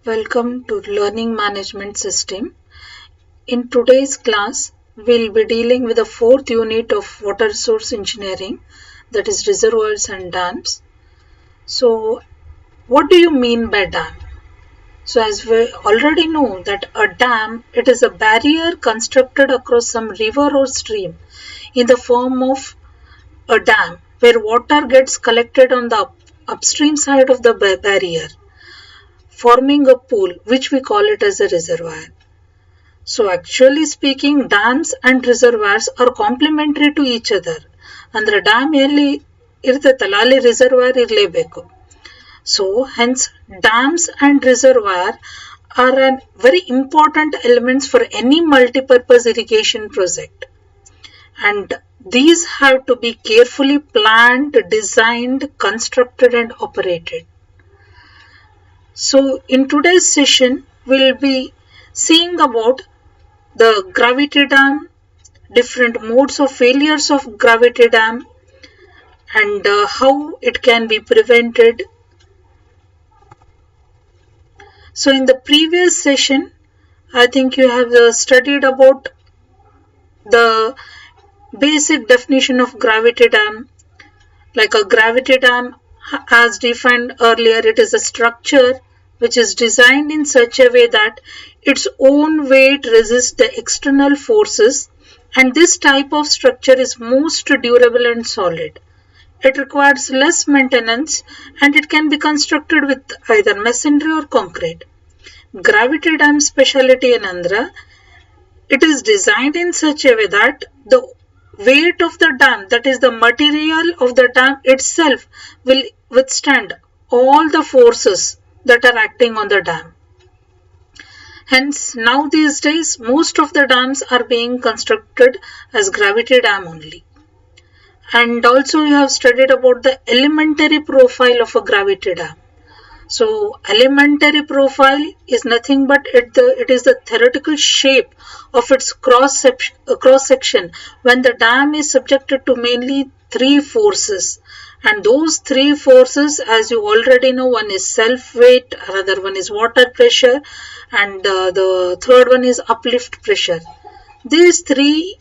Welcome to Learning Management System. In today's class, we'll be dealing with the fourth unit of water resource engineering, that is reservoirs and dams. So, what do you mean by dam? So, as we already know that a dam, it is a barrier constructed across some river or stream in the form of a dam where water gets collected on the upstream side of the barrier, forming a pool which we call it as a reservoir. So actually speaking, dams and reservoirs are complementary to each other. ಅಂದ್ರೆ dam ಎಲ್ಲಿ ಇರ್ತೈತಲ್ಲ ಅಲ್ಲಿ reservoir ಇರಲೇಬೇಕು. So hence dams and reservoir are a very important elements for any multi-purpose irrigation project. And these have to be carefully planned, designed, constructed and operated. So in today's session, we'll be seeing about the gravity dam, different modes of failures of gravity dam, and how it can be prevented. So in the previous session, I think you have studied about the basic definition of gravity dam. Like a gravity dam, as defined earlier, it is a structure which is designed in such a way that its own weight resists the external forces, and this type of structure is most durable and solid. It requires less maintenance and it can be constructed with either masonry or concrete. Gravity dam speciality ಏನಂದ್ರೆ it is designed in such a way that the weight of the dam, that is the material of the dam itself, will withstand all the forces that are acting on the dam. Hence, now these days, most of the dams are being constructed as gravity dam only. And also you have studied about the elementary profile of a gravity dam. So elementary profile is nothing but it is the theoretical shape of its cross section when the dam is subjected to mainly three forces. And those three forces, as you already know, one is self weight, another one is water pressure, and the third one is uplift pressure. These three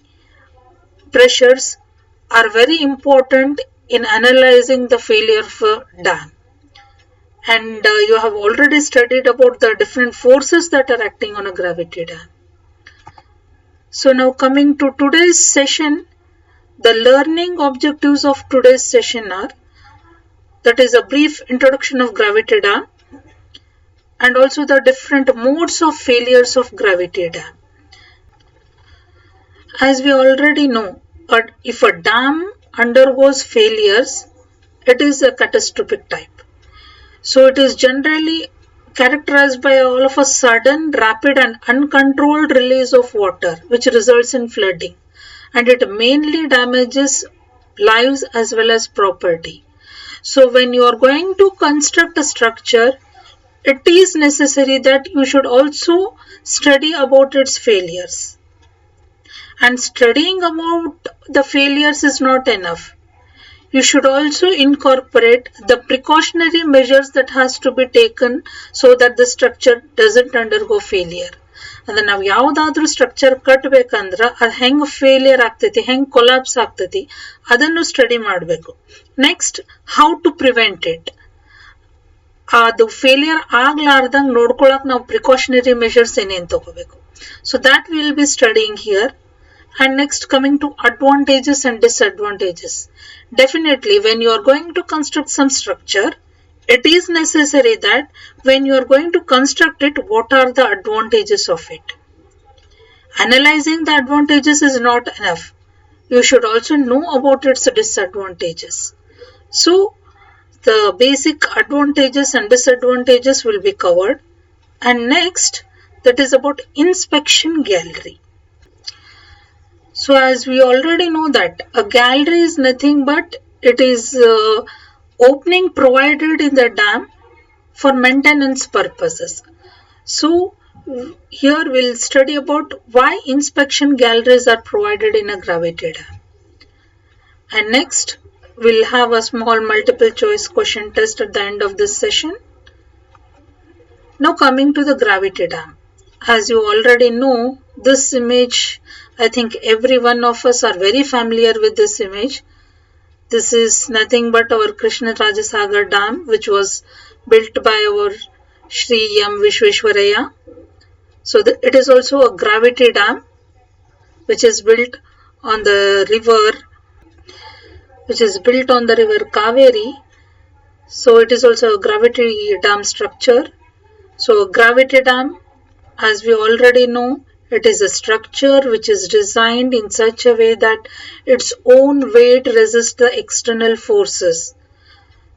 pressures are very important in analyzing the failure of a dam. And you have already studied about the different forces that are acting on a gravity dam. So now coming to today's session, the learning objectives of today's session are, that is a brief introduction of gravity dam and also the different modes of failures of gravity dam. As we already know, if a dam undergoes failures, it is a catastrophic type. So it is generally characterized by all of a sudden, rapid and uncontrolled release of water, which results in flooding. And it mainly damages lives as well as property. So when you are going to construct a structure, it is necessary that you should also study about its failures. And studying about the failures is not enough. You should also incorporate the precautionary measures that has to be taken so that the structure doesn't undergo failure. ಅಂದ್ರೆ ನಾವು ಯಾವುದಾದ್ರೂ structure ಕಟ್ಟಬೇಕಂದ್ರೆ ಅದು ಹೆಂಗ್ failure ಆಗ್ತೈತಿ, ಹೆಂಗ್ collapse ಆಗ್ತೈತಿ, ಅದನ್ನು study ಮಾಡಬೇಕು. Next, how to prevent it. ಅದು ಫೇಲಿಯರ್ ಆಗ್ಲಾರ್ದಂಗ್ ನೋಡ್ಕೊಳಕ್ ನಾವು ಪ್ರಿಕಾಷನರಿ ಮೆಷರ್ಸ್ ಏನೇನ್ ತಗೋಬೇಕು. So that will be studying here. And next, coming to advantages and disadvantages. Definitely, when you are going to construct some structure, it is necessary that when you are going to construct it, what are the advantages of it? Analyzing the advantages is not enough. You should also know about its disadvantages. So, the basic advantages and disadvantages will be covered. And next, that is about inspection gallery. So as we already know that a gallery is nothing but it is opening provided in the dam for maintenance purposes. So here we'll study about why inspection galleries are provided in a gravity dam. And next we'll have a small multiple choice question test at the end of this session. Now coming to the gravity dam. As you already know, this image, I think every one of us are very familiar with this image. This is nothing but our Krishnarajasagar Dam, which was built by our Shri M. Vishweshwaraya. So it is also a gravity dam, which is built on the river, Kaveri. So it is also a gravity dam structure. So gravity dam, as we already know, it is a structure which is designed in such a way that its own weight resists the external forces.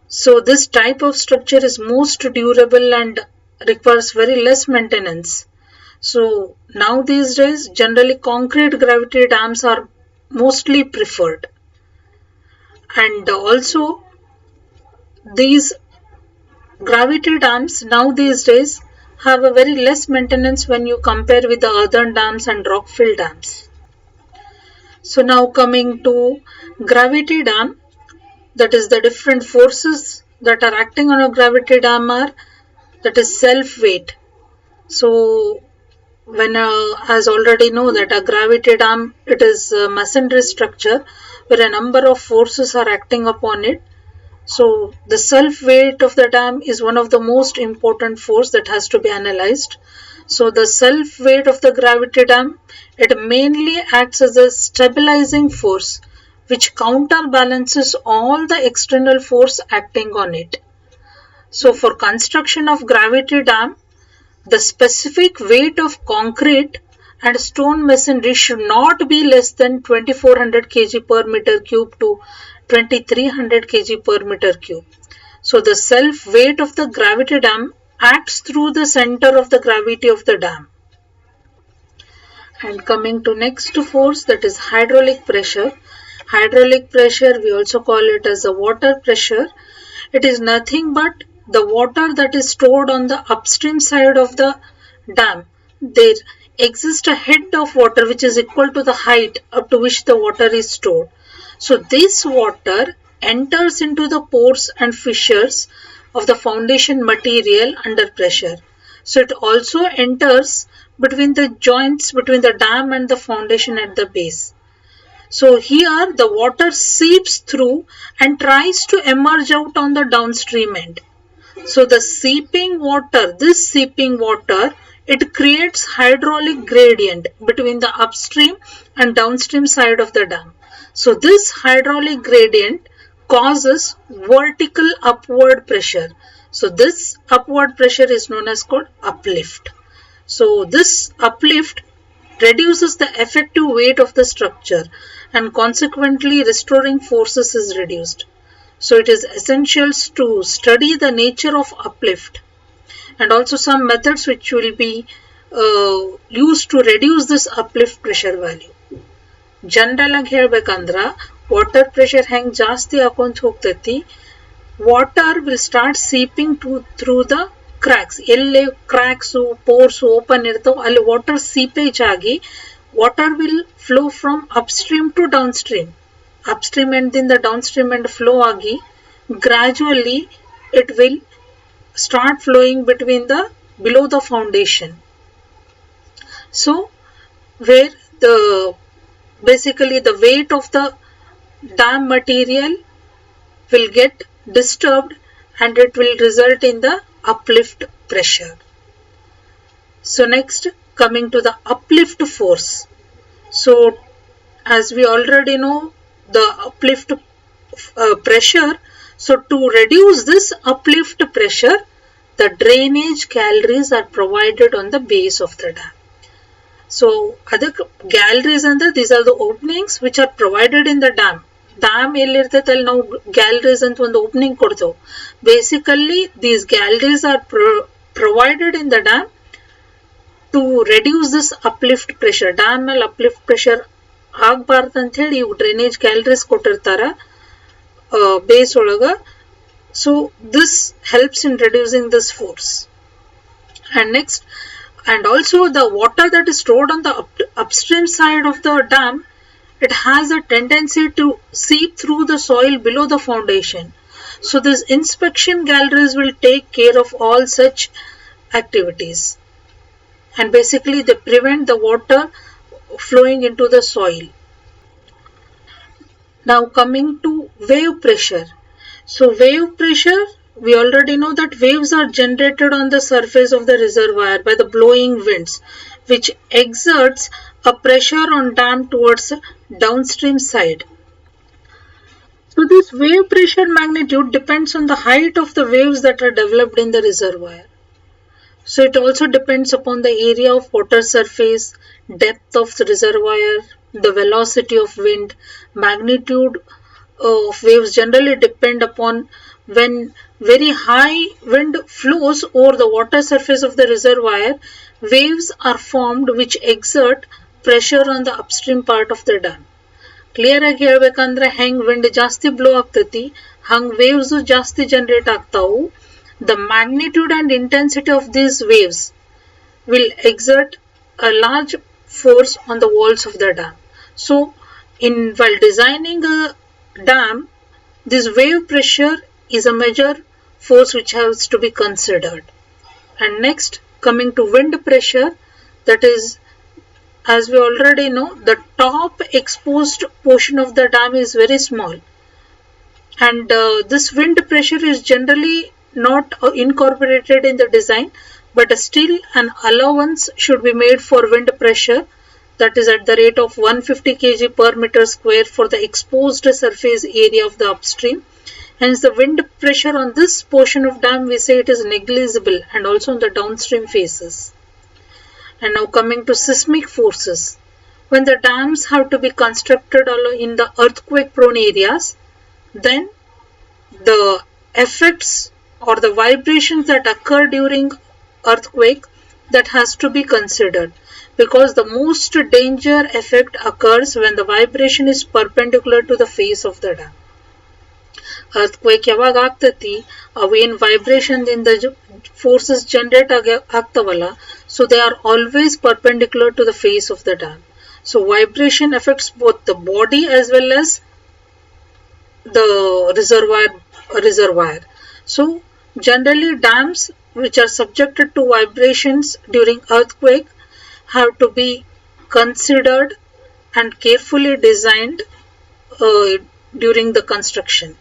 So this type of structure is most durable and requires very less maintenance. So now these days, generally concrete gravity dams are mostly preferred. And also these gravity dams now these days have a very less maintenance when you compare with the earthen dams and rock fill dams. So now coming to gravity dam, that is the different forces that are acting on a gravity dam are, that is self weight. So when as already know that a gravity dam, it is a masonry structure where a number of forces are acting upon it. So the self weight of the dam is one of the most important force that has to be analyzed. So the self weight of the gravity dam, it mainly acts as a stabilizing force which counterbalances all the external force acting on it. So for construction of gravity dam, the specific weight of concrete and stone masonry should not be less than 2400 kg per meter cube to 2300 kg per meter cube. So the self weight of the gravity dam acts through the center of the gravity of the dam. And coming to next force, that is hydraulic pressure. Hydraulic pressure, we also call it as the water pressure. It is nothing but the water that is stored on the upstream side of the dam. There exists a head of water which is equal to the height up to which the water is stored. So this water enters into the pores and fissures of the foundation material under pressure. So it also enters between the joints between the dam and the foundation at the base. So here the water seeps through and tries to emerge out on the downstream end. So the seeping water, it creates hydraulic gradient between the upstream and downstream side of the dam. So this hydraulic gradient causes vertical upward pressure. So this upward pressure is known as called uplift. So this uplift reduces the effective weight of the structure and consequently restoring forces is reduced. So it is essential to study the nature of uplift and also some methods which will be used to reduce this uplift pressure value. General ಆಗಿ ಹೇಳಬೇಕಂದ್ರ water pressure ಹೆಂಗ್ ಜಾಸ್ತಿ ಆಕೊಂತ ಹೋಗ್ತೈತಿ, water will start seeping through the cracks. ಎಲ್ಲೇ cracks, pores open ಇರ್ತಾವ ಅಲ್ಲಿ water seepage ಆಗಿ water will flow from upstream to downstream. Upstream end ದಿಂದ downstream end flow ಆಗಿ gradually it will start flowing between the below the foundation. So where basically the weight of the dam material will get disturbed and it will result in the uplift pressure. So next, coming to the uplift force. So as we already know the uplift pressure, so to reduce this uplift pressure, the drainage galleries are provided on the base of the dam. So other galleries and these are the openings which are provided in the dam. Dam ಎಲ್ಲಿರ್ತೈತೆ ಅಲ್ಲಿ ನಾವು galleries ಅಂತ ಒಂದು opening ಕೊಡ್ತೇವೆ. Basically these galleries are provided in the dam to reduce this uplift pressure. Dam ಮೇಲೆ uplift pressure ಆಗಬಾರ್ದು ಅಂತ ಹೇಳಿ ಇವು drainage galleries ಕೊಟ್ಟಿರ್ತಾರ base ಒಳಗ. So this helps in reducing this force. And next, and also the water that is stored on the upstream side of the dam, it has a tendency to seep through the soil below the foundation. So this inspection galleries will take care of all such activities, and basically they prevent the water flowing into the soil. Now coming to wave pressure. So wave pressure, we already know that waves are generated on the surface of the reservoir by the blowing winds, which exerts a pressure on dam towards the downstream side. So this wave pressure magnitude depends on the height of the waves that are developed in the reservoir. So it also depends upon the area of water surface, depth of the reservoir, the velocity of wind, magnitude of waves generally depend upon when very high wind flows over the water surface of the reservoir, waves are formed which exert pressure on the upstream part of the dam. Clear ಆಗಿ ಹೇಳ್ಬೇಕಂದ್ರೆ ಹೆಂಗ್ wind ಜಾಸ್ತಿ blow ಆಗ್ತೈತಿ ಹಂಗ್ waves ಜಾಸ್ತಿ generate ಆಗ್ತಾವು. The magnitude and intensity of these waves will exert a large force on the walls of the dam. So, while designing a dam, this wave pressure is a major force which has to be considered. And next, coming to wind pressure, that is, as we already know, the top exposed portion of the dam is very small, and this wind pressure is generally not incorporated in the design, but still an allowance should be made for wind pressure, that is at the rate of 150 kg per meter square for the exposed surface area of the upstream. Hence the wind pressure on this portion of dam, we say it is negligible, and also on the downstream faces. And now coming to seismic forces. When the dams have to be constructed in the earthquake prone areas, then the effects or the vibrations that occur during earthquake, that has to be considered, because the most danger effect occurs when the vibration is perpendicular to the face of the dam. Earthquake ಯಾವಾಗ ಆಗ್ತತಿ ಅವೇನ್ vibration ದಿಂದ forces generate ಆಗ್ತಾವಲ್ಲ, so they are always perpendicular to the face of the dam. So vibration affects both the body as well as the reservoir. So generally dams which are subjected to vibrations during earthquake have to be considered and carefully designed during the construction.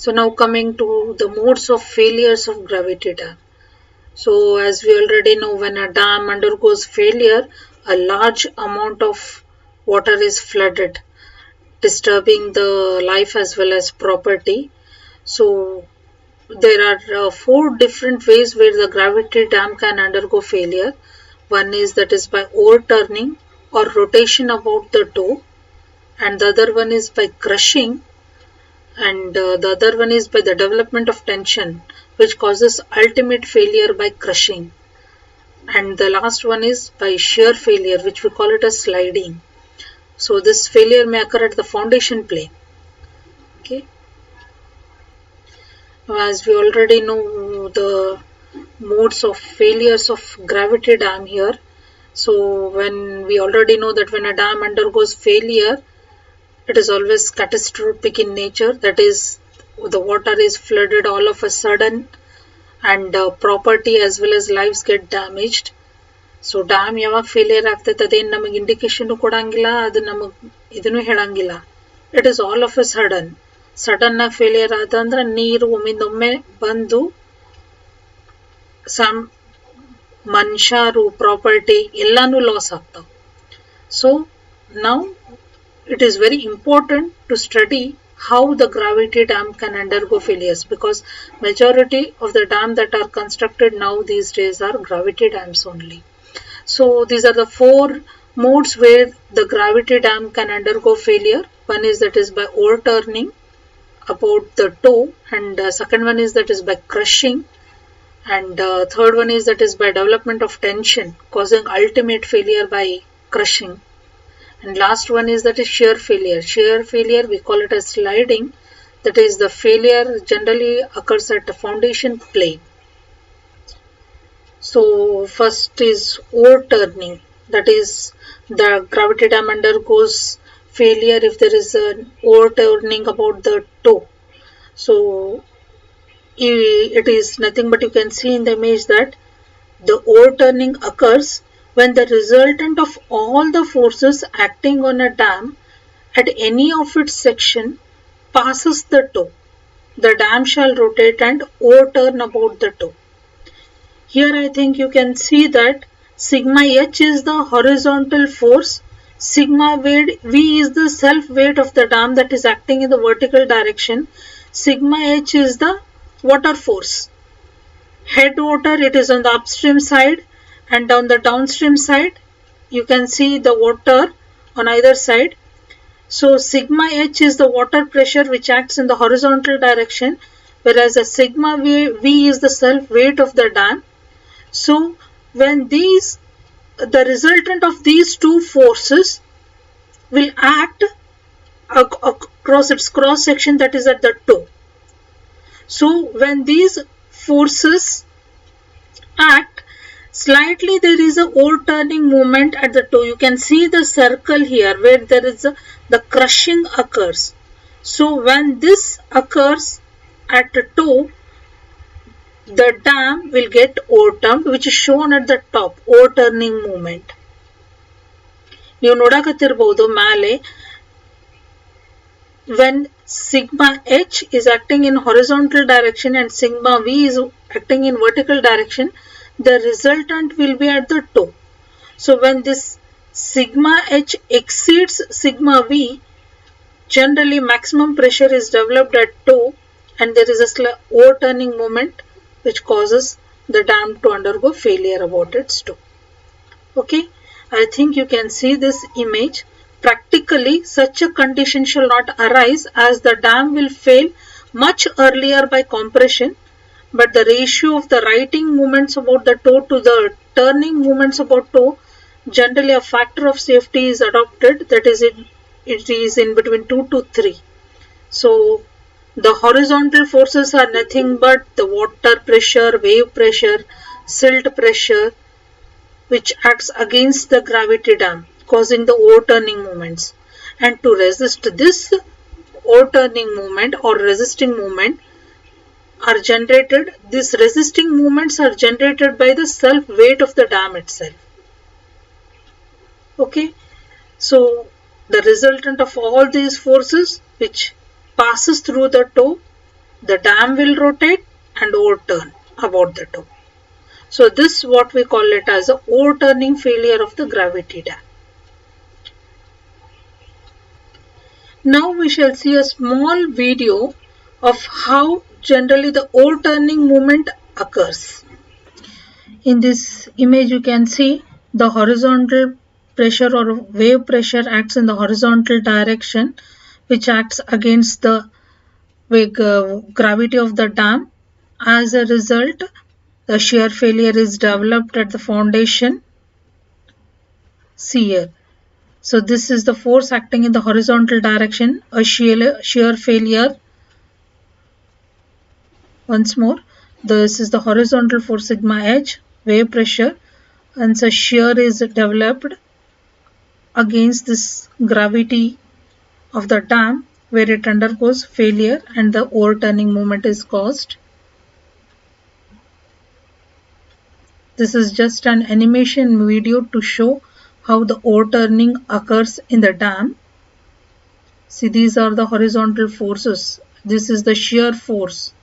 So now coming to the modes of failures of gravity dam. So as we already know, when a dam undergoes failure, a large amount of water is flooded, disturbing the life as well as property. So there are 4 different ways where the gravity dam can undergo failure. One is that is by overturning or rotation about the toe, and the other one is by crushing, and the other one is by the development of tension, which causes ultimate failure by crushing, and the last one is by shear failure, which we call it as sliding. So this failure may occur at the foundation plane. Okay, as we already know the modes of failures of gravity dam here. So when we already know that when a dam undergoes failure, it is always catastrophic in nature, that is the water is flooded all of a sudden, and property as well as lives get damaged. So dam ಯಾವಾಗ failure ಆಗ್ತೈತೆ ಅದೇನು ನಮಗೆ indication ಕೊಡಂಗಿಲ್ಲ, ಅದು ನಮಗೆ ಇದನ್ನು ಹೇಳಂಗಿಲ್ಲ. It is all of A sudden ಆಗಿ ಫೇಲಿಯರ್ ಆದಂದ್ರೆ ನೀರು ಒಮ್ಮಿಂದೊಮ್ಮೆ ಬಂದು ಮನುಷ್ಯರು ಪ್ರಾಪರ್ಟಿ ಎಲ್ಲಾನು ಲಾಸ್ ಆಗ್ತಾವ. So now it is very important to study how the gravity dam can undergo failures, because majority of the dam that are constructed now these days are gravity dams only. So these are the 4 modes where the gravity dam can undergo failure. One is that is by overturning about the toe, and second one is that is by crushing, and third one is that is by development of tension causing ultimate failure by crushing, and last one is that is shear failure. Shear failure we call it as sliding, that is the failure generally occurs at the foundation plane. So first is overturning, that is the gravity dam undergoes failure if there is an overturning about the toe. So it is nothing but you can see in the image that the overturning occurs when the resultant of all the forces acting on a dam at any of its section passes the toe. The dam shall rotate and overturn about the toe. Here I think you can see that sigma h is the horizontal force, sigma v is the self weight of the dam that is acting in the vertical direction, sigma h is the water force. Head water, it is on the upstream side, and on the downstream side you can see the water on either side. So sigma h is the water pressure which acts in the horizontal direction, whereas the sigma v is the self weight of the dam. So when the resultant of these two forces will act across its cross section, that is at the toe. So when these forces act, slightly there is a overturning movement at the toe. You can see the circle here where there is the crushing occurs. So when this occurs at the toe, the dam will get overturned, which is shown at the top, overturning movement. ನೀವು ನೋಡಕತ್ತಿರಬಹುದು ಮೇಲೆ, when sigma h is acting in horizontal direction and sigma v is acting in vertical direction, the resultant will be at the toe. So when this sigma h exceeds sigma v, generally maximum pressure is developed at toe and there is a overturning moment which causes the dam to undergo failure about its toe. Okay, I think you can see this image. Practically, such a condition shall not arise as the dam will fail much earlier by compression, but the ratio of the righting movements about the toe to the turning movements about toe, generally a factor of safety is adopted, that is it is in between 2 to 3. So the horizontal forces are nothing but the water pressure, wave pressure, silt pressure, which acts against the gravity dam, causing the overturning movements. And to resist this overturning movement or resisting movement are generated, these resisting movements are generated by the self weight of the dam itself. Okay, so the resultant of all these forces which passes through the toe, the dam will rotate and overturn about the toe. So this is what we call it as a overturning failure of the gravity dam. Now we shall see a small video of how generally the overturning movement occurs. In this image you can see the horizontal pressure or wave pressure acts in the horizontal direction, which acts against the gravity of the dam. As a result, the shear failure is developed at the foundation. See here. So this is the force acting in the horizontal direction, a shear failure. Once more, this is the horizontal force sigma h, wave pressure, and so shear is developed against this gravity of the dam where it undergoes failure and the overturning movement is caused. This is just an animation video to show how the overturning occurs in the dam. See, these are the horizontal forces. This is the shear force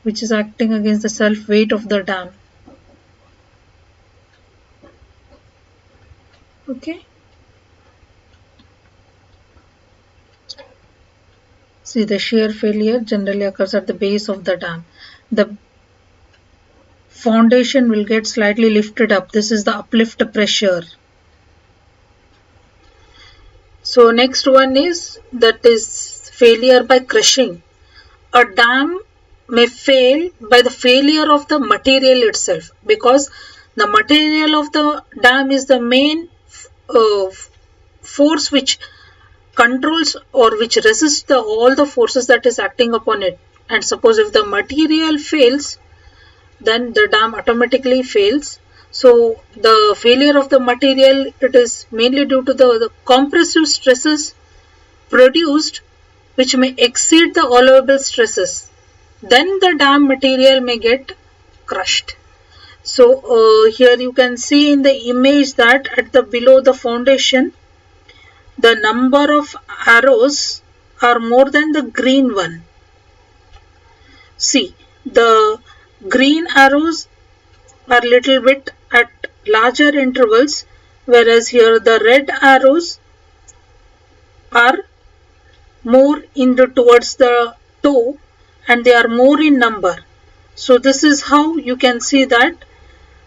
which is acting against the self weight of the dam. Okay. See, the shear failure generally occurs at the base of the dam. The foundation will get slightly lifted up. This is the uplift pressure. So next one is failure by crushing. A dam may fail by the failure of the material itself, because the material of the dam is the main force which controls or which resists all the forces that is acting upon it. And suppose if the material fails, then the dam automatically fails. So the failure of the material, it is mainly due to the compressive stresses produced which may exceed the allowable stresses, then the dam material may get crushed. So here you can see in the image that at the below the foundation, the number of arrows are more than the green one. See, the green arrows are little bit at larger intervals, whereas here the red arrows are more in the towards the toe and they are more in number. So this is how you can see that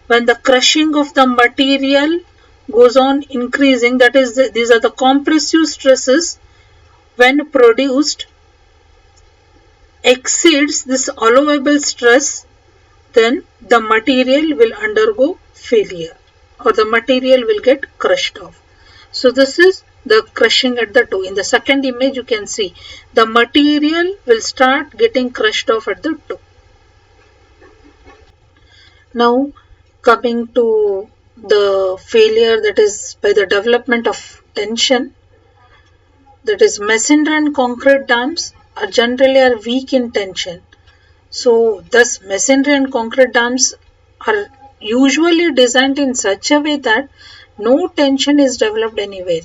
when the crushing of the material goes on increasing, that is these are the compressive stresses when produced exceeds this allowable stress, then the material will undergo failure or the material will get crushed off. So this is the crushing at the toe. In the second image you can see the material will start getting crushed off at the toe. Now coming to the failure that is by the development of tension, that is masonry and concrete dams are generally weak in tension. So thus masonry and concrete dams are usually designed in such a way that no tension is developed anywhere.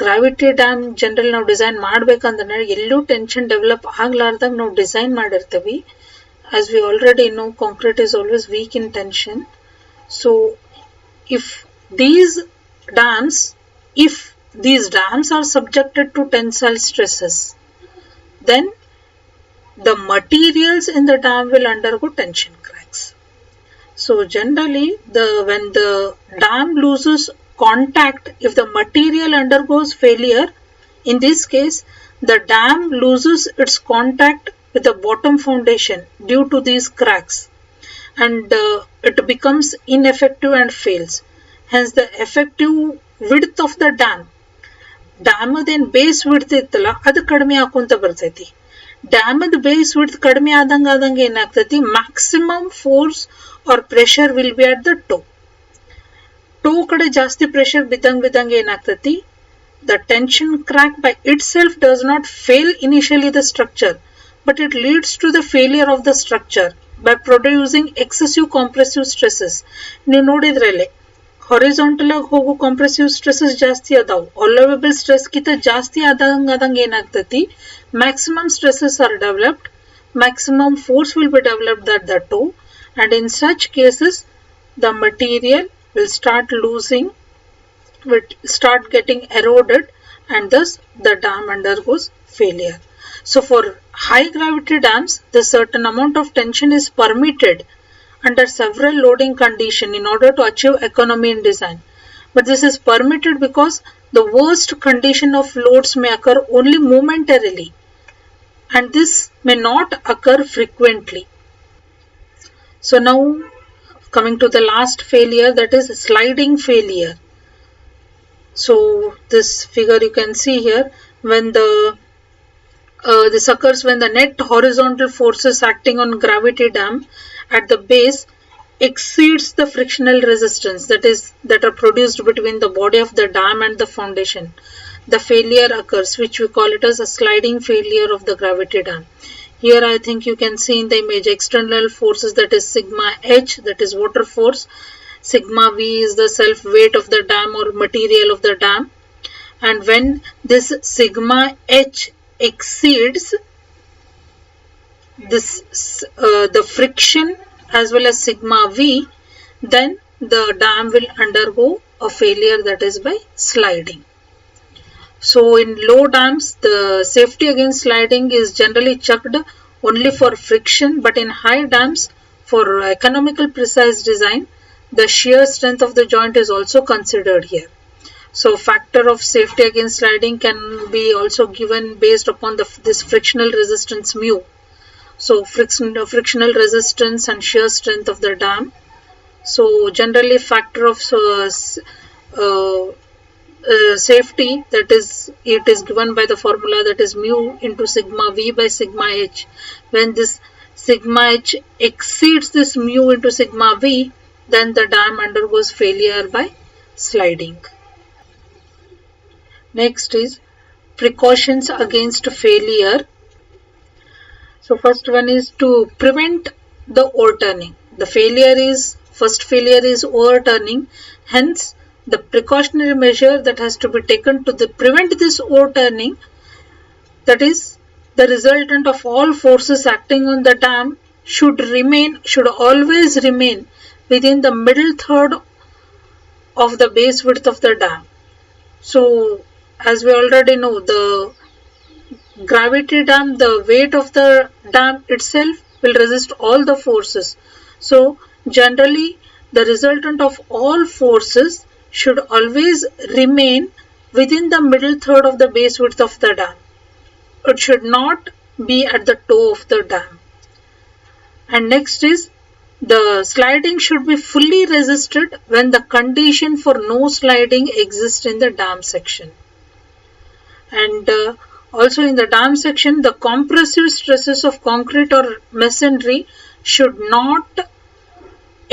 Gravity dam generally ನಾವು design ಮಾಡಬೇಕಂದ್ರೆ ಎಲ್ಲೂ tension develop ಆಗ್ಲಾರ್ದಾಗ ನಾವು design ಮಾಡಿರ್ತೀವಿ. As we already know, concrete is always weak in tension. So if these dams are subjected to tensile stresses, then the materials in the dam will undergo tension cracks. So generally when the dam loses contact, if the material undergoes failure, in this case the dam loses its contact with the bottom foundation due to these cracks, and it becomes ineffective and fails. Hence the effective width of the ಡ್ಯಾಮದೇನು base width ಇತ್ತಲ್ಲ ಅದು ಕಡಿಮೆ ಆಕೊಂತ ಬರ್ತೈತಿ. ಡ್ಯಾಮದ base width ಕಡಿಮೆ ಆದಂಗೆ ಏನಾಗ್ತೈತಿ, maximum force or pressure will be at the toe ಕಡೆ ಜಾಸ್ತಿ ಪ್ರೆಷರ್ ಬಿದ್ದಂಗೆ ಏನಾಗ್ತೈತಿ, the tension crack by itself does not fail initially the structure, but it leads to the failure of the structure by producing excessive compressive stresses. ನೀವು ನೋಡಿದ್ರಲ್ಲೇ horizontal ಆಗಿ ಹೋಗೋ compressive stresses ಜಾಸ್ತಿ ಅದಾವು, allowable stress ಕಿಂತ ಜಾಸ್ತಿ ಆದಂಗೆ ಏನಾಗ್ತೈತಿ, maximum stresses are developed, maximum force will be developed at the toe, and in such cases the material will start getting eroded, and thus the dam undergoes failure. So for high gravity dams, the certain amount of tension is permitted under several loading conditions in order to achieve economy in design. But this is permitted because the worst condition of loads may occur only momentarily, and this may not occur frequently. So now coming to the last failure, that is sliding failure. So this figure you can see here, when this occurs when the net horizontal forces acting on gravity dam at the base exceeds the frictional resistance that are produced between the body of the dam and the foundation. The failure occurs, which we call it as a sliding failure of the gravity dam. Here I think you can see in the image external forces, that is sigma h, that is water force. Sigma v is the self weight of the dam or material of the dam, and when this sigma h exceeds this the friction as well as sigma v, then the dam will undergo a failure, that is by sliding. So in low dams the safety against sliding is generally checked only for friction, but in high dams for economical precise design the shear strength of the joint is also considered here. So factor of safety against sliding can be also given based upon this frictional resistance mu. So frictional resistance and shear strength of the dam. So generally factor of safety, that is, it is given by the formula that is mu into sigma v by sigma h. When this sigma h exceeds this mu into sigma v, then the dam undergoes failure by sliding. Next is precautions against failure. So first one is to prevent the overturning. The first failure is overturning. Hence, the precautionary measure that has to be taken to prevent this overturning, that is, the resultant of all forces acting on the dam should always remain within the middle third of the base width of the dam. So, as we already know, the gravity dam, the weight of the dam itself will resist all the forces. So, generally, the resultant of all forces should always remain within the middle third of the base width of the dam. It should not be at the toe of the dam. And next is, the sliding should be fully resisted when the condition for no sliding exists in the dam section. And also in the dam section, the compressive stresses of concrete or masonry should not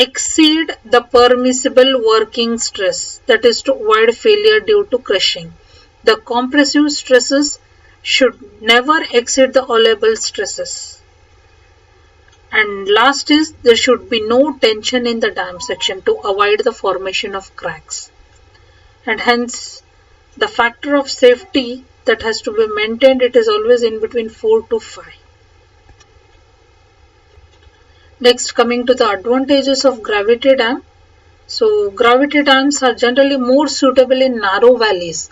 exceed the permissible working stress, that is to avoid failure due to crushing. The compressive stresses should never exceed the allowable stresses. And last is, there should be no tension in the dam section to avoid the formation of cracks. And hence, the factor of safety that has to be maintained, it is always in between 4 to 5. Next, coming to the advantages of gravity dam. So, gravity dams are generally more suitable in narrow valleys.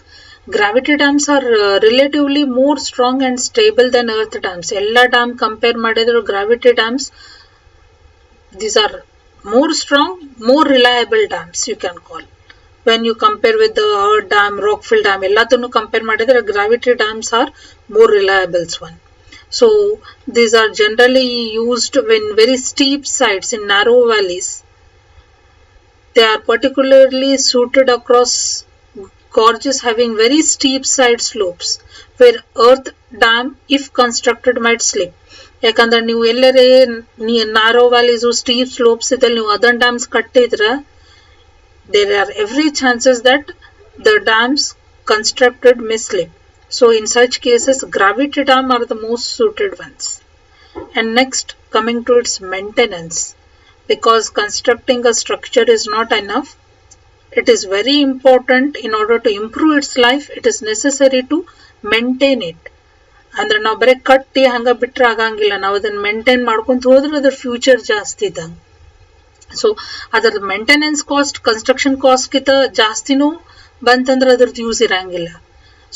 Gravity dams are relatively more strong and stable than earth dams. Ella dam compare madidre gravity dams, these are more strong, more reliable dams, you can call. When you compare with the earth dam, rockfill dam, elladunu compare madidre gravity dams are more reliable one. So these are generally used when very steep sites in narrow valleys. They are particularly suited across gorges having very steep side slopes, where earth dam, if constructed, might slip. ಯಾಕಂದ್ರೆ ನೀವು ಎಲ್ಲರೇ ನಾರೋ valleys steep slopes ಇದ್ದಲ್ಲಿ ನೀವು other dams ಕಟ್ಟಿದ್ರೆ there are every chances that the dams constructed may slip. So in such cases, gravity dam are the most suited ones. And next, coming to its maintenance, because constructing a structure is not enough, it is very important. In order to improve its life, it is necessary to maintain it. ಅಂದ್ರೆ ನಾವು ಬರೀ ಕಟ್ಟಿ ಹಂಗ ಬಿಟ್ರೆ ಆಗಂಗಿಲ್ಲ, ನಾವು ಅದನ್ನ maintain ಮಾಡ್ಕೊಂತ ಹೋದ್ರೆ ಅದ್ರ ಫ್ಯೂಚರ್ ಜಾಸ್ತಿ ಇದ್ದಂಗ. ಸೊ ಅದರ ಮೇಂಟೆನೆನ್ಸ್ ಕಾಸ್ಟ್ ಕನ್ಸ್ಟ್ರಕ್ಷನ್ ಕಾಸ್ಟ್ ಗಿಂತ ಜಾಸ್ತಿನೂ ಬಂತಂದ್ರೆ ಅದ್ರದ್ದು ಯೂಸ್ ಇರಂಗಿಲ್ಲ.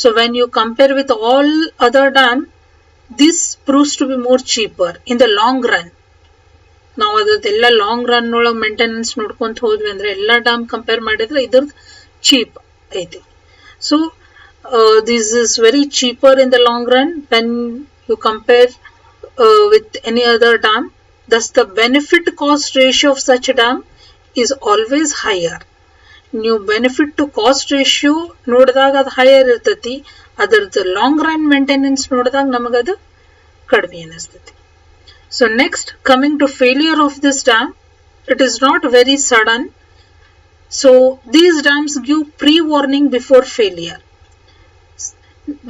So when you compare with all other dam, this proves to be more cheaper in the long run. ನಾವು ಅದ್ರದ್ದೆಲ್ಲ ಲಾಂಗ್ ರನ್ ಒಳಗೆ ಮೇಂಟೆನೆನ್ಸ್ ನೋಡ್ಕೊಂತ ಹೋದ್ವಿ ಅಂದ್ರೆ ಎಲ್ಲ ಡ್ಯಾಮ್ ಕಂಪೇರ್ ಮಾಡಿದ್ರೆ ಇದ್ರದ್ದು ಚೀಪ್ ಐತಿ. So this is very cheaper in the long run when you compare with any other dam. Thus the benefit cost ratio of such a dam is always higher. New benefit to cost ratio ನೋಡಿದಾಗ ಅದು higher ಇರ್ತೈತಿ, ಅದರದ್ದು long run maintenance ನೋಡಿದಾಗ ನಮಗದು ಕಡಿಮೆ ಅನಿಸ್ತೈತಿ. So next, coming to failure of this dam, it is not very sudden. So these dams give pre-warning before failure.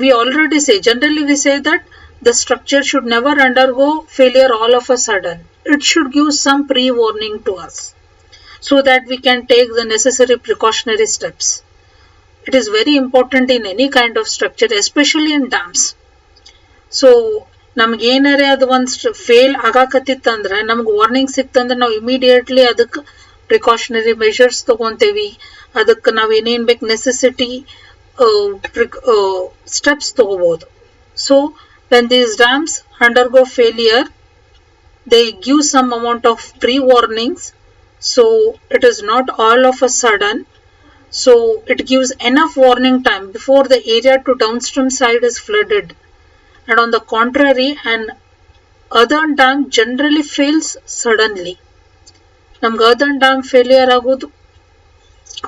We already say, generally we say that the structure should never undergo failure all of a sudden. It should give some pre-warning to us so that we can take the necessary precautionary steps. It is very important in any kind of structure, especially in dams. So ನಮ್ಗೆ ಏನಾರೇ ಅದು ಒಂದು fail ಆಗಾಕತ್ತಿತ್ತಂದ್ರೆ ನಮ್ಗೆ warning ಸಿಕ್ತಂದ್ರೆ ನಾವು immediately ಅದಕ್ಕೆ precautionary measures ತಗೊಂತೇವಿ. ಅದಕ್ಕೆ ನಾವು ಏನೇನು ಬೇಕು ನೆಸೆಸಿಟಿ steps ತಗೋಬಹುದು. So when these dams undergo failure, they give some amount of pre-warnings. So it is not all of a sudden. So it gives enough warning time before the area to downstream side is flooded. And on the contrary, an earthen dam generally fails suddenly. ನಮ್ಗೆ earthen dam failure ಆಗೋದು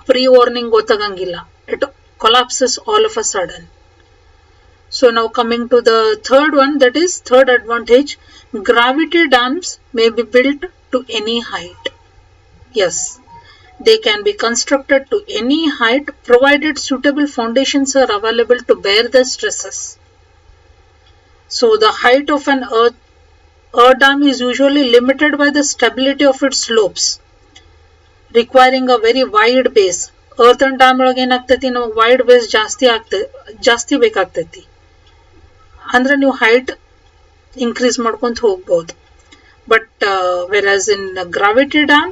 pre-warning ಗೊತ್ತಾಗಂಗಿಲ್ಲ. It collapses all of a sudden. So now coming to the third one, that is third advantage, gravity dams may be built to any height. Yes, They can be constructed to any height provided suitable foundations are available to bear the stresses. So the height of an earth dam is usually limited by the stability of its slopes, requiring a very wide base. Earthen dam ಒಳಗೆ ಏನಾಗ್ತೈತಿ ನಾವು wide base ಜಾಸ್ತಿ ಬೇಕಾಗ್ತೈತಿ. ಅಂದ್ರೆ ನೀವು height increase ಮಾಡ್ಕೊಂತ ಹೋಗ್ಬೋದು. But whereas in a gravity dam,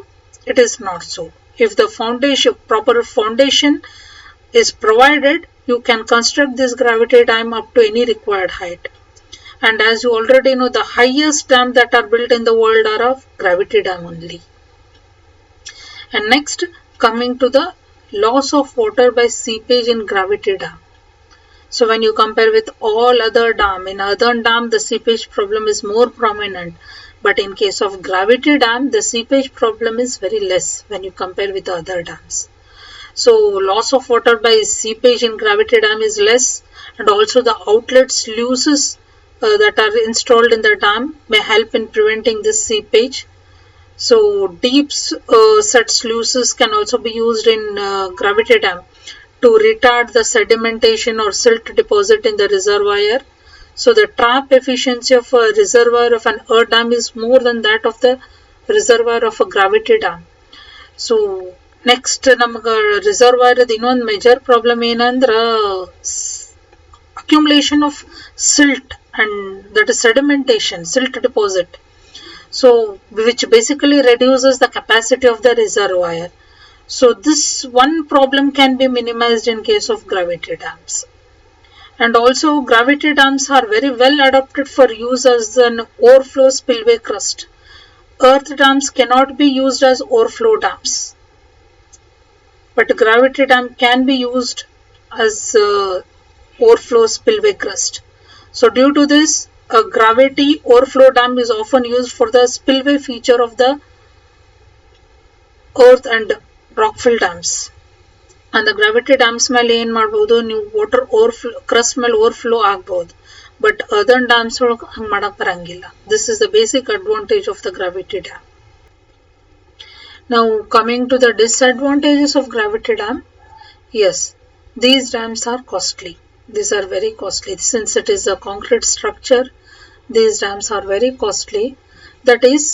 it is not so. If the proper foundation is provided, you can construct this gravity dam up to any required height. And as you already know, the highest dam that are built in the world are of gravity dam only. And next, coming to the loss of water by seepage in gravity dam. So when you compare with all other dam, in other dam the seepage problem is more prominent. But in case of gravity dam, the seepage problem is very less when you compare with the other dams. So loss of water by seepage in gravity dam is less, and also the outlet sluices that are installed in the dam may help in preventing this seepage. So deep set sluices can also be used in gravity dam to retard the sedimentation or silt deposit in the reservoir. So the trap efficiency of a reservoir of an earth dam is more than that of the reservoir of a gravity dam. So next ನಮಗೆ reservoir ಇನ್ನೊಂದು major problem ಏನಂದ್ರೆ accumulation of silt, and that is sedimentation, silt deposit. So which basically reduces the capacity of the reservoir. So this one problem can be minimized in case of gravity dams. And also gravity dams are very well adapted for use as an overflow spillway crust. Earth dams cannot be used as overflow dams, but gravity dam can be used as overflow spillway crust. So due to this, a gravity overflow dam is often used for the spillway feature of the earth and rockfill dams. And the gravity dams ಮೇಲೆ ಏನು ಮಾಡಬಹುದು, ನೀವು water overflow crust ಮೇಲೆ overflow ಆಗಬಹುದು. But other dams ಒಳಗೆ ಹಂಗೆ ಮಾಡಕ್ ಬರಂಗಿಲ್ಲ. This is the basic advantage of the gravity dam. Now coming to the disadvantages of gravity dam, yes, these dams are costly. These are very costly. Since it is a concrete structure, these dams are very costly. That is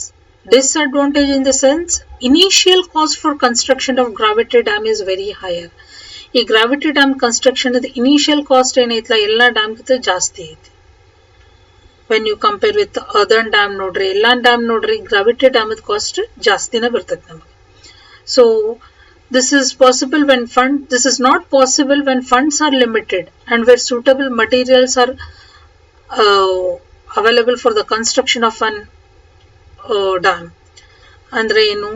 disadvantage in the sense initial cost for construction of gravity dam is very higher. ಈ gravity dam construction the initial cost ಏನೈತಲ್ಲ ಎಲ್ಲ dam ಗಿಂತ ಜಾಸ್ತಿ ಐತಿ. when you compare with other dam ನೋಡ್ರಿ, ಎಲ್ಲ dam ನೋಡ್ರಿ gravity dam cost ಜಾಸ್ತಿನೇ ಬರ್ತೈತೆ ನಮಗೆ. So this is not possible when funds are limited and where suitable materials are available for the construction of an dam. Andre ಏನು,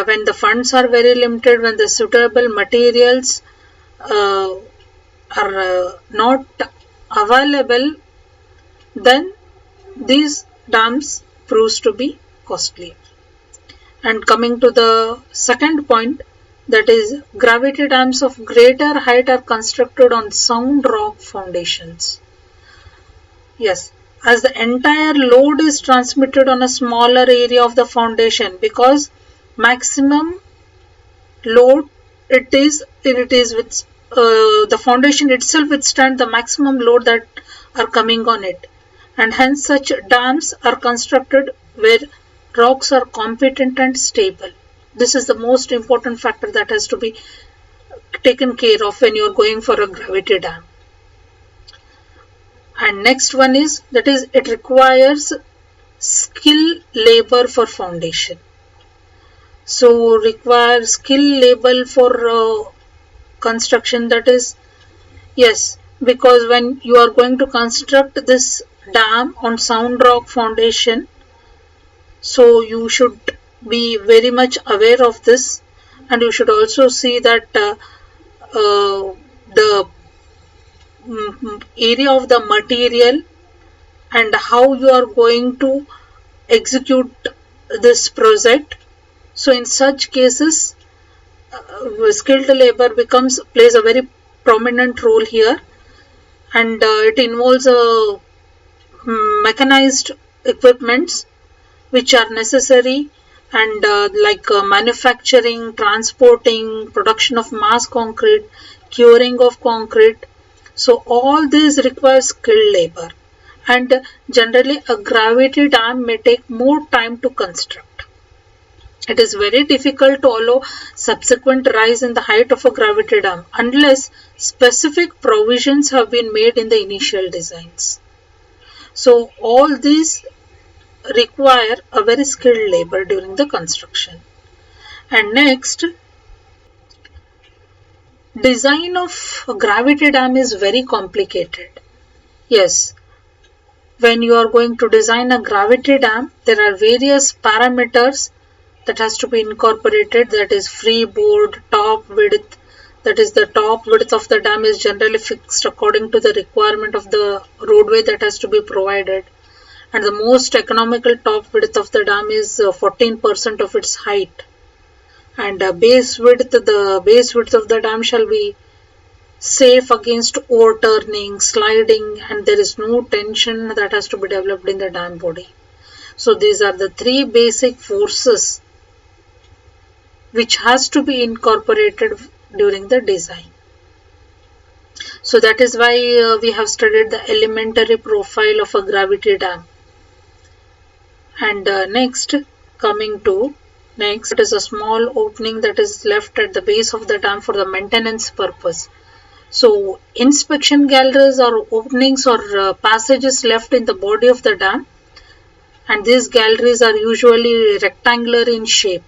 when the funds are very limited, when the suitable materials are not available, then these dams proves to be costly. And coming to the second point, that is gravity dams of greater height are constructed on sound rock foundations. Yes, as the entire load is transmitted on a smaller area of the foundation, because maximum load it is with the foundation itself withstand the maximum load that are coming on it, and hence such dams are constructed where rocks are competent and stable. This is the most important factor that has to be taken care of when you are going for a gravity dam. And next one is, that is, it requires skill labor for foundation. So require skill labor for construction, that is, yes, because when you are going to construct this dam on sound rock foundation, so you should be very much aware of this, and you should also see that the area of the material and how you are going to execute this project. So in such cases, skilled labor plays a very prominent role here, and it involves mechanized equipments which are necessary and manufacturing, transporting, production of mass concrete, curing of concrete. So all these require skilled labor, and generally a gravity dam may take more time to construct. It is very difficult to allow subsequent rise in the height of a gravity dam unless specific provisions have been made in the initial designs. So all these require a very skilled labor during the construction. And next, design of a gravity dam is very complicated. Yes, when you are going to design a gravity dam, there are various parameters that has to be incorporated, that is freeboard, top width, that is the top width of the dam is generally fixed according to the requirement of the roadway that has to be provided, and the most economical top width of the dam is 14% of its height, and the base width of the dam shall be safe against overturning, sliding, and there is no tension that has to be developed in the dam body. So these are the three basic forces which has to be incorporated during the design. So that is why we have studied the elementary profile of a gravity dam. And next, it is a small opening that is left at the base of the dam for the maintenance purpose. So inspection galleries are openings or passages left in the body of the dam, and these galleries are usually rectangular in shape,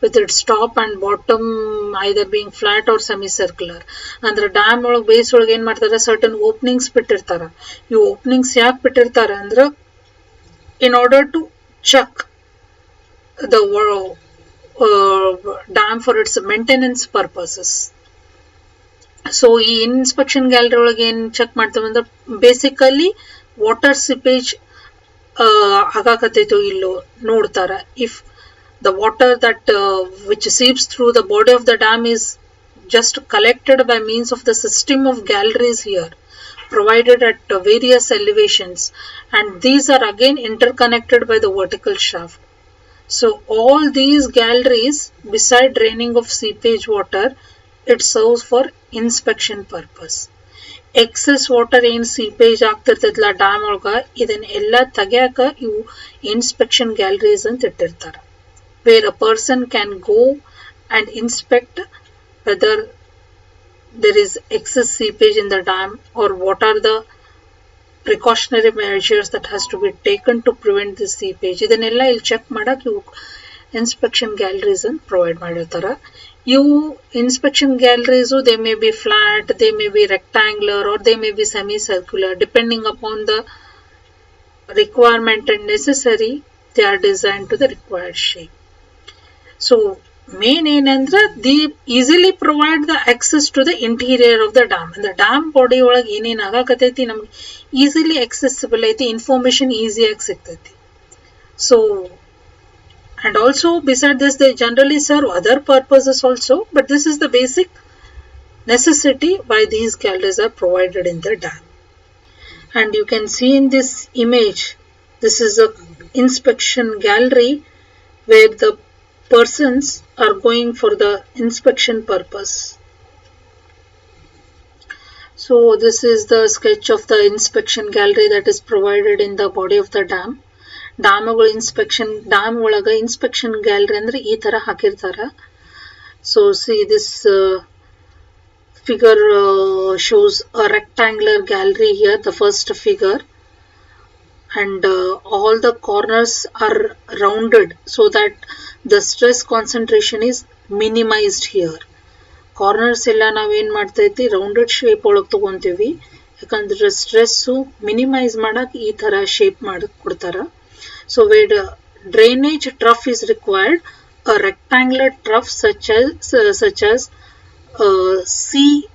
with its top and bottom either being flat or semicircular. ಅಂದ್ರೆ dam ಒಳಗೆ base ಒಳಗೆ ಏನ್ ಮಾಡ್ತಾರೆ, certain openings ಬಿಟ್ಟಿರ್ತಾರ. ಈ openings ಯಾಕೆ ಬಿಟ್ಟಿರ್ತಾರ ಅಂದ್ರೆ in order to check the dam for its maintenance purposes. So ಈ inspection gallery ಒಳಗೆ ಏನ್ ಚೆಕ್ ಮಾಡ್ತೇವೆ ಅಂದ್ರೆ ಬೇಸಿಕಲಿ ವಾಟರ್ ಸಿಪೇಜ್ ಆಗಾಕತ್ತೈತೋ ಇಲ್ಲೋ ನೋಡ್ತಾರ. If the water that which seeps through the body of the dam is just collected by means of the system of galleries here provided at various elevations, and these are again interconnected by the vertical shaft. So all these galleries, beside draining of seepage water, it serves for inspection purpose. Excess water in seepage ಆಗ್ತಿರ್ತೈತಲ್ಲ dam ಒಳಗ, ಇದನ್ನ ಎಲ್ಲ ತೆಗ್ಯಾಕ ಇವು inspection galleries ಅಂತ ಇಟ್ಟಿರ್ತಾರ, where a person can go and inspect whether there is excess seepage in the dam or what are the precautionary measures that has to be taken to prevent this seepage. ಇದನ್ನೆಲ್ಲ ಇಲ್ಲಿ check ಮಾಡಕ್ ಇವು inspection galleries ಅನ್ನು provide ಮಾಡಿರ್ತಾರ. ಇವು inspection galleries they may be flat, they may be rectangular, or they may be semicircular depending upon the requirement and necessary. They are designed to the required shape. So main ಏನಂದ್ರೆ they easily provide the access to the interior of the dam. And the dam body ಒಳಗೆ ಏನೇನು ಆಗಾಕತೈತಿ ನಮ್ಗೆ easily accessible ಐತಿ, information ಈಸಿಯಾಗಿ ಸಿಗ್ತೈತಿ. So and also beside this they generally serve other purposes also, but this is the basic necessity why these galleries are provided in the dam. And you can see in this image, this is a inspection gallery where the persons are going for the inspection purpose. So this is the sketch of the inspection gallery that is provided in the body of the dam. Dam ಒಳಗ inspection gallery ಅಂದ್ರೆ ಈ ತರ ಹಾಕಿರ್ತಾರ. So see this figure shows a rectangular gallery here, the first figure, and all the corners are rounded so that the stress concentration is minimized here. Corners ಎಲ್ಲ ನಾವೇನ್ ಮಾಡ್ತೈತಿ rounded shape ಒಳಗೆ ತಗೊಂತೀವಿ, ಯಾಕಂದ್ರೆ stress minimise ಮಾಡಕ್ ಈ ತರ shape ಮಾಡಿ ಕೊಡ್ತಾರ. So where drainage trough is required, a rectangular trough such as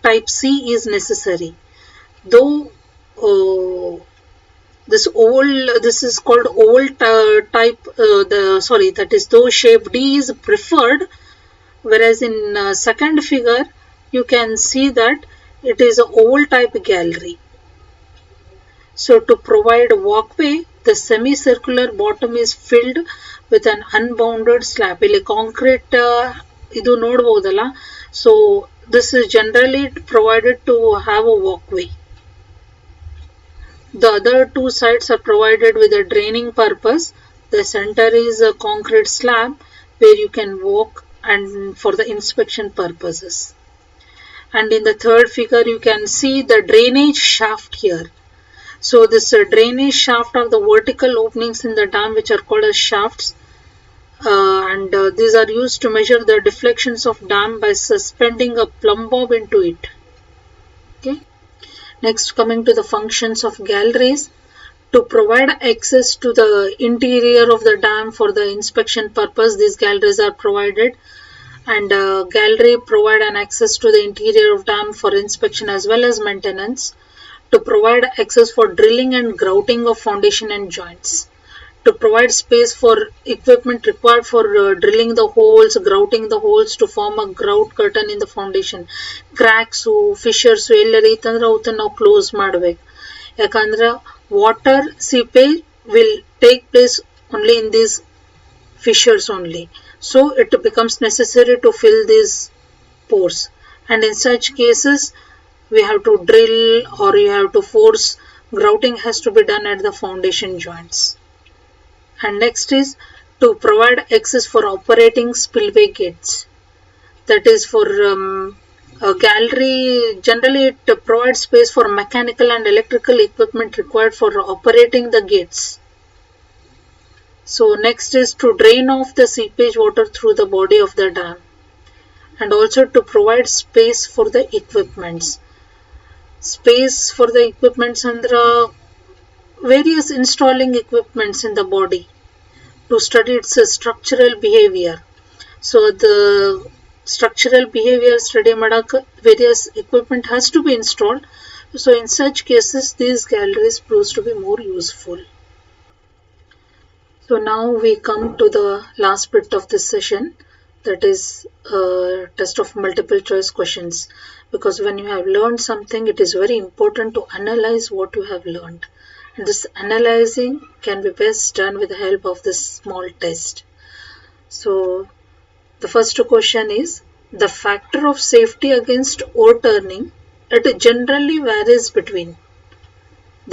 type C is necessary. Though this is called oval type, that is though shape D is preferred, whereas in second figure you can see that it is a oval type gallery. So to provide walkway, the semicircular bottom is filled with an unbounded slab. ಇಲ್ಲಿ concrete ಇದು ನೋಡಬಹುದಲ್ಲ. So this is generally provided to have a walkway. The other two sides are provided with a draining purpose. The center is a concrete slab where you can walk and for the inspection purposes. And in the third figure you can see the drainage shaft here. So this drainage shaft are the vertical openings in the dam which are called as shafts, and these are used to measure the deflections of dam by suspending a plumb bob into it. Okay. Next, coming to the functions of galleries. To provide access to the interior of the dam for the inspection purpose, these galleries are provided, and gallery provide an access to the interior of dam for inspection as well as maintenance. To provide access for drilling and grouting of foundation and joints. To provide space for equipment required for drilling the holes, grouting the holes to form a grout curtain in the foundation. Cracks, fissures ಎಲ್ಲರ ಇತ್ತಂದ್ರೆ ಅವನ್ನ ನಾವು close ಮಾಡಬೇಕು. ಯಾಕಂದ್ರೆ water seepage will take place only in these fissures only. So it becomes necessary to fill these pores. And in such cases, we have to drill or you have to force. Grouting has to be done at the foundation joints. And next is to provide access for operating spillway gates. That is for a gallery. Generally it provides space for mechanical and electrical equipment required for operating the gates. So next is to drain off the seepage water through the body of the dam, and also to provide space for the equipments. Space for the equipments andra various installing equipments in the body to study its structural behavior. So the structural behavior study madak various equipment has to be installed. So in such cases these galleries proves to be more useful. So now we come to the last bit of this session, that is a test of multiple choice questions. Because when you have learned something, it is very important to analyze what you have learned. And this analyzing can be best done with the help of this small test. So the first question is, the factor of safety against overturning, it generally varies between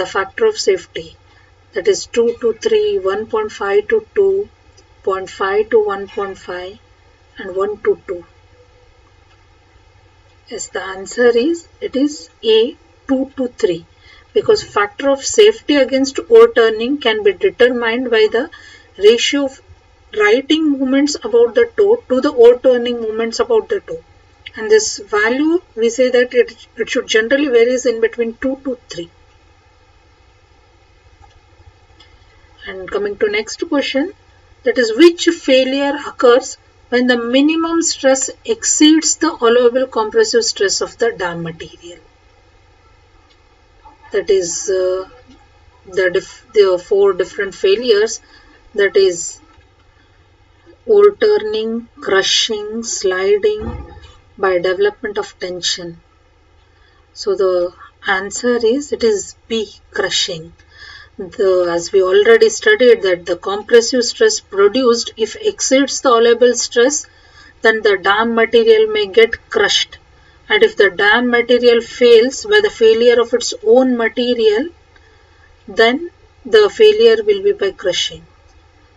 the factor of safety, that is 2 to 3, 1.5 to 2, 0.5 to 1.5 and 1 to 2. Yes, the answer is, it is A, 2 to 3, because factor of safety against overturning can be determined by the ratio of righting movements about the toe to the overturning movements about the toe. And this value, we say that it should generally varies in between 2 to 3. And coming to next question, that is, which failure occurs when the minimum stress exceeds the allowable compressive stress of the dam material? That is the 4 different failures, that is overturning, crushing, sliding by development of tension. So the answer is, it is B, crushing. As we already studied, that the compressive stress produced if exceeds the allowable stress, then the dam material may get crushed. And if the dam material fails by the failure of its own material, then the failure will be by crushing.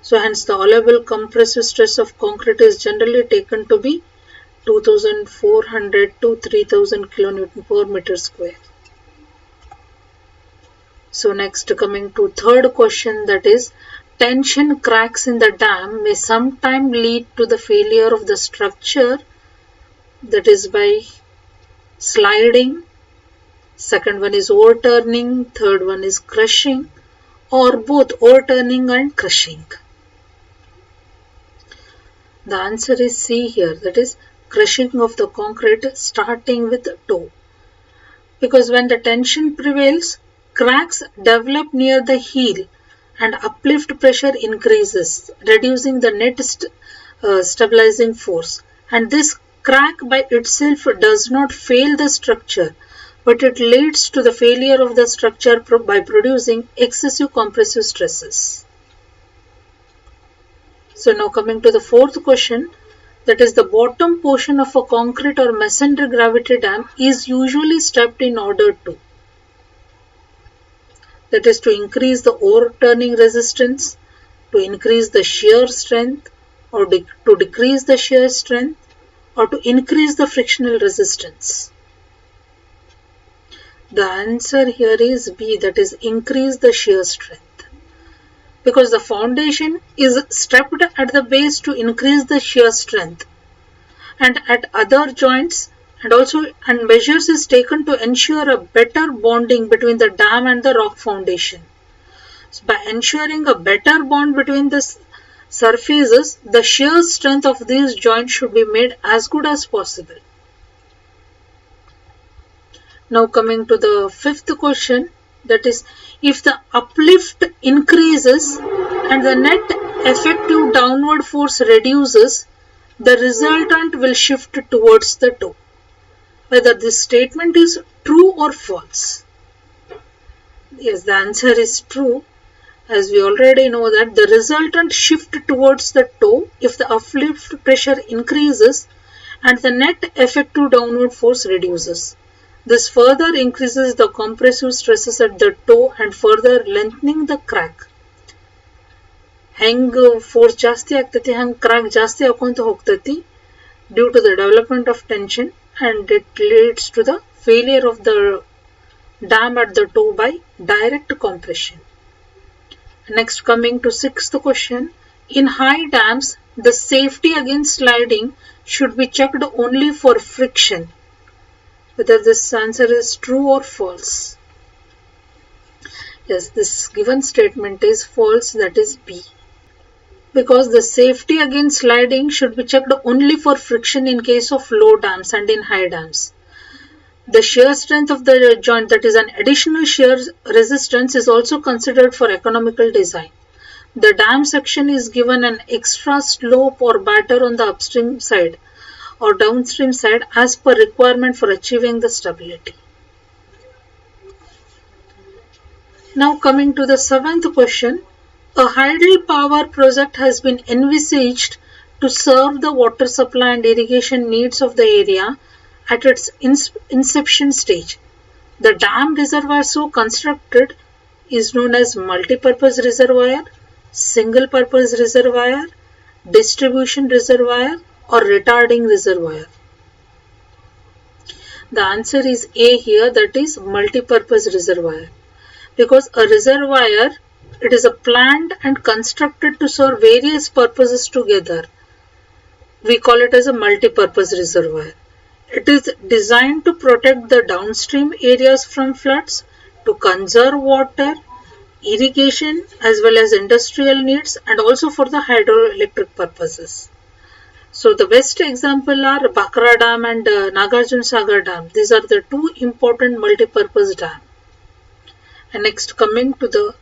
So hence the allowable compressive stress of concrete is generally taken to be 2400 to 3000 kilonewton per meter square. So next, coming to third question, that is, tension cracks in the dam may sometime lead to the failure of the structure, that is by sliding. Second one is overturning, third one is crushing, or both overturning and crushing. The answer is C here, that is crushing of the concrete starting with toe. Because when the tension prevails, cracks develop near the heel and uplift pressure increases, reducing the net stabilizing force. And this crack by itself does not fail the structure, but it leads to the failure of the structure by producing excessive compressive stresses. So now coming to the fourth question, that is the bottom portion of a concrete or masonry gravity dam is usually stepped in order to, that is to increase the overturning resistance, to increase the shear strength, or to decrease the shear strength, or to increase the frictional resistance. The answer here is B, that is increase the shear strength. Because the foundation is stepped at the base to increase the shear strength, and at other joints, and measures is taken to ensure a better bonding between the dam and the rock foundation. So by ensuring a better bond between the surfaces, the shear strength of these joints should be made as good as possible. Now coming to the fifth question, that is, if the uplift increases and the net effective downward force reduces, the resultant will shift towards the toe. Whether this statement is true or false? Yes, the answer is true, as we already know that the resultant shift towards the toe if the uplift pressure increases and the net effective downward force reduces. This further increases the compressive stresses at the toe and further lengthening the crack. ಹೆಂಗ್ force ಜಾಸ್ತಿ ಆಗ್ತೈತಿ ಹಂಗೆ crack ಜಾಸ್ತಿ ಆಕೊಂತ ಹೋಗ್ತೈತಿ due to the development of tension, and it leads to the failure of the dam at the toe by direct compression. Next, coming to sixth question, in high dams the safety against sliding should be checked only for friction. Whether this answer is true or false? Yes, this given statement is false, that is B. Because the safety against sliding should be checked only for friction in case of low dams and in high dams. The shear strength of the joint, that is an additional shear resistance, is also considered for economical design. The dam section is given an extra slope or batter on the upstream side or downstream side as per requirement for achieving the stability. Now coming to the seventh question, a hydel power project has been envisaged to serve the water supply and irrigation needs of the area at its inception stage. The dam reservoir so constructed is known as multi-purpose reservoir, single-purpose reservoir, distribution reservoir, or retarding reservoir. The answer is A here, that is multi-purpose reservoir. Because a reservoir, it is a planned and constructed to serve various purposes together. We call it as a multi-purpose reservoir. It is designed to protect the downstream areas from floods, to conserve water, irrigation, as well as industrial needs, and also for the hydroelectric purposes. So the best example are Bhakra Dam and Nagarjuna Sagar Dam. These are the two important multi-purpose dams. And next, coming to the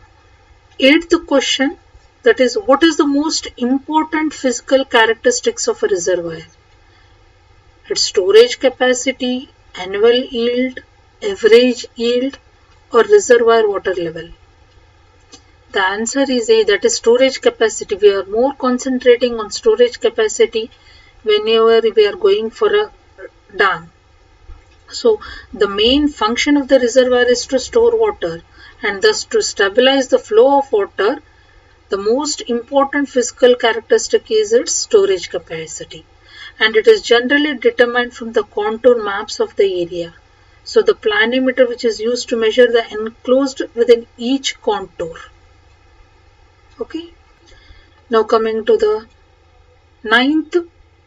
eighth question, that is, what is the most important physical characteristics of a reservoir? Its storage capacity, annual yield, average yield, or reservoir water level? The answer is A, that is storage capacity. We are more concentrating on storage capacity whenever we are going for a dam. So the main function of the reservoir is to store water, and thus to stabilize the flow of water, the most important physical characteristic is its storage capacity, and it is generally determined from the contour maps of the area. So the planimeter, which is used to measure the enclosed within each contour. Okay. Now coming to the ninth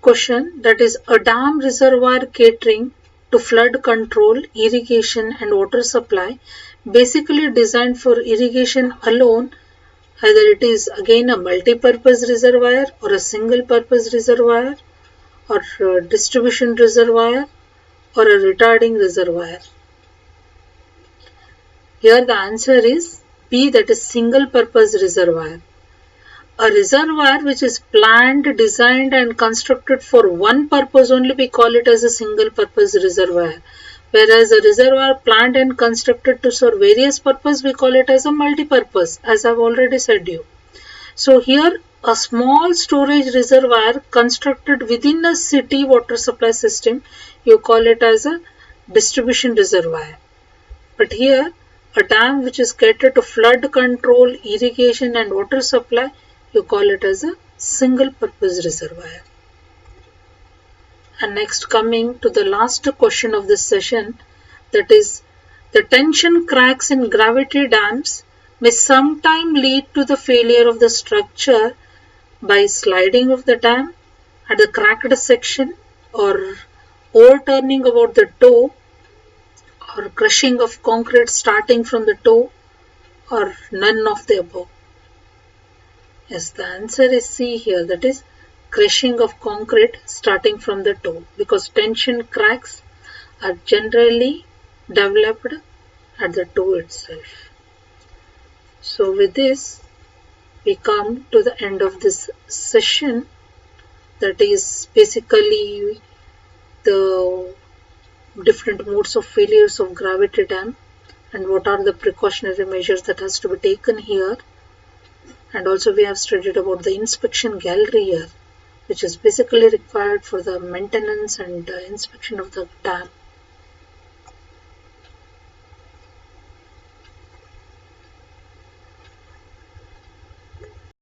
question, that is a dam reservoir catering to flood control, irrigation, and water supply, basically designed for irrigation alone. Either it is again a multi-purpose reservoir or a single-purpose reservoir or a distribution reservoir or a retarding reservoir. Here the answer is B, that is single-purpose reservoir. A reservoir which is planned, designed, and constructed for one purpose only, we call it as a single-purpose reservoir. Whereas a reservoir planned and constructed to serve various purposes, we call it as a multi-purpose, as I've already said you. So here a small storage reservoir constructed within a city water supply system, you call it as a distribution reservoir. But here, a dam which is catered to flood control, irrigation and water supply, you call it as a single purpose reservoir. And next, coming to the last question of this session, that is, the tension cracks in gravity dams may sometime lead to the failure of the structure by sliding of the dam at the cracked section, or overturning about the toe, or crushing of concrete starting from the toe, or none of the above. Yes, the answer is C here, that is crushing of concrete starting from the toe, because tension cracks are generally developed at the toe itself. So with this, we come to the end of this session, that is basically the different modes of failures of gravity dam and what are the precautionary measures that has to be taken here. And also we have studied about the inspection gallery here, which is basically required for the maintenance and inspection of the dam.